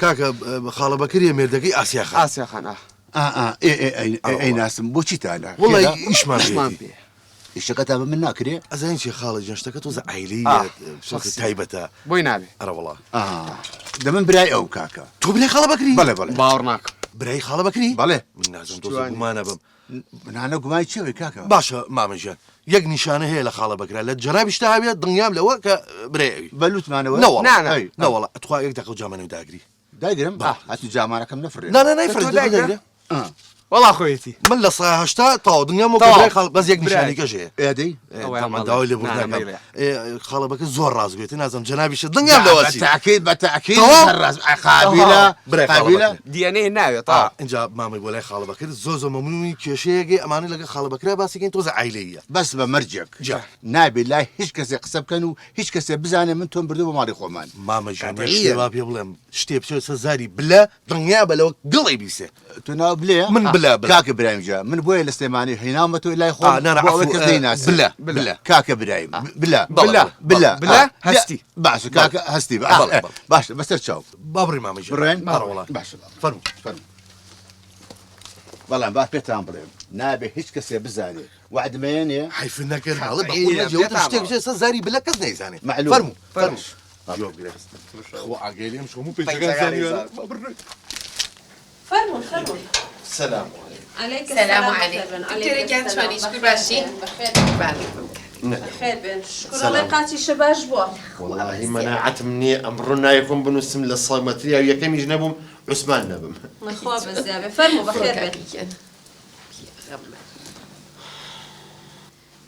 كاكا خاڵە بەکریە مێردەکەی ئاسیا خان. ئاسیا خان ئەی ناسم بۆچی تاە وڵی ئیشمان پێ ئیشەکەتا بە من ناکرێ ئەزانین چی خاڵە جەشتەکە تۆزە عیلی تایبەتە بۆی نابێ ئەرە وڵا دەمن برای ئەو کاکە تۆ بلێ خاڵە بەکری بەڵێ بەڵێ باوەڕ ناکەم برای خاڵە بەکری بەڵێ من نازم تۆ گومانە بم منانە گومای چێوەی کاکە باشە مامەژیان یەک نیشانە هەیە لە خاڵە بەکرا لە جەنابیشتا هەبێت دڵنیام لەوە کە برێوی بەلوتمانەوە نەوەڵە ئەتخوا یەک دەقە جامانەوە داگری دایگرم هەتی جامانەکەم نەفرێ نایفرێ وەڵا خۆیەتی من لە سا هەشتا تاوا دنیام برای خاڵ بەس یەک نیشانێکەش هەیە ئێدەی داوای لێ بوونەکەم خاڵە بەکە زۆر ڕازگوێتی نازم جەنابیشە دڵنیام لەوەچی بەتاکید بەتاکید قابلە قابلە دیانەیە ناوێت تا اینجا مامی بۆ لای خاڵە بەکرد زۆر مەمنونی کێشەیەکی ئەمانە لەگە خاڵە بەکرا باسیکەین تۆزە عیلەیە بەس بە مەرجێک نابێ لای هیچ کەسێک قسە بکەن و هیچ کەسێ بزانێ من تۆم بردو بە ماڵی خۆمان مامەژان شتێوا پێ بڵێم شتێ بچێت سەزاری بلە دڵنیا بە لەوە گڵی بیسێ تو ناو بلێ من بلا کاکە برایم من بۆیە لە سلێمانی هێناومە تۆ لای خۆ بلا بلا کاکە برایم بلا بلا هەستی باش کاکە هەستی باش بەسەر چاو بابڕی مامەژان بڕێن وڵا باش فەرموو بەڵام با پێتان بڵێم نابێ هیچ کەسێ بزانێ وعدمێنێ حیف نەکرد هەڵە بەقول شتێک سەزاری بلە کەس نەیزانێت معلوم فەرموو خوا ئاگەریم شەموو پێچەکان فرمون سلام عليك السلام عليكم ترجعت شواني شكون باشي بخير بن شكرا الله يقاتي شباش بوا والله مناعت مني أمرنا يكون بنسم للصيمترية ويكم يجنبهم عثمان نبم مخوا بزاف فرموا بخير بن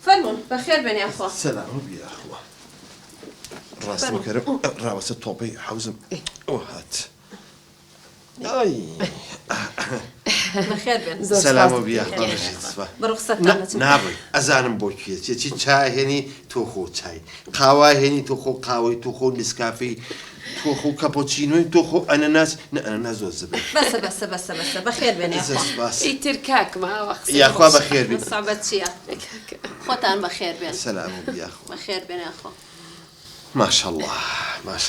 فرمون بخير بن يا اخوة سلام يا اخوة راس مكرم راوس الطوبي حوزم وهات اي بخير بن سلام بيا اخوة برخصتك نابي ازانم بوكي تي چای هني توخو چای قهوه هني توخو قهوه توخو نسكافي توخو كابوتشينو توخو اناناس اناناس وزبده بس بخير بن يا اخوة تركاك ما وخص يا اخوة بخير بن صعبت شيء خوتان بخير بن سلام بيا اخوة بخير بن يا اخوة ما شاء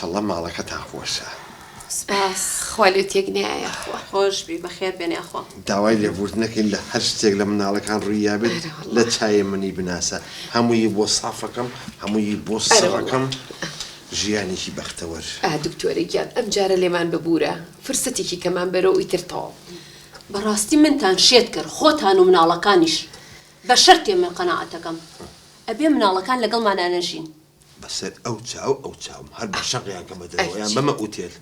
الله مالك تاخوشا سپاس خوالت یەکنێ يا أخوة خوش بي بخير بن يا اخوة داوای لێبوردنەکەین لە هەر شتێک لە مناڵەکان ڕوویا بێت لە چای منی بناسە هەمووی بۆ سافەکەم هەمووی بۆ سەڕەکەم ژیانێکی بەختەوەر دکتۆرە گیان ئەم جارە لێمان ببوورە فرسەتێکی کەمان بەرەوە ئیترتەوە بەڕاستی منتان شێت کرد خۆتان و مناڵەکانیش بە شەرتێ من قەناعەتەکەم ئەبێ مناڵەکان لەگەڵمانە نەژین بەسەر ئەو چاوم هەر بە شەقیان کە بەدەوە یان بەمە ئوتێل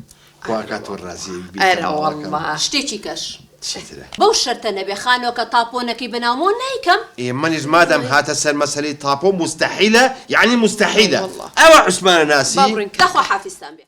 خواکاتەوە ڕازی ئەرە وەڵڵا شتێکی کەش چیترە بەو شەرتە نەبێ خانۆکە تاپۆنەکەی بناومۆ نایکەم منیش مادەم هاتە سەر مەسەلەی تاپۆ مستحیلە یعنی مستحیلە ئەوە عوسمانە ناسی دەخوا حافیزتان بێ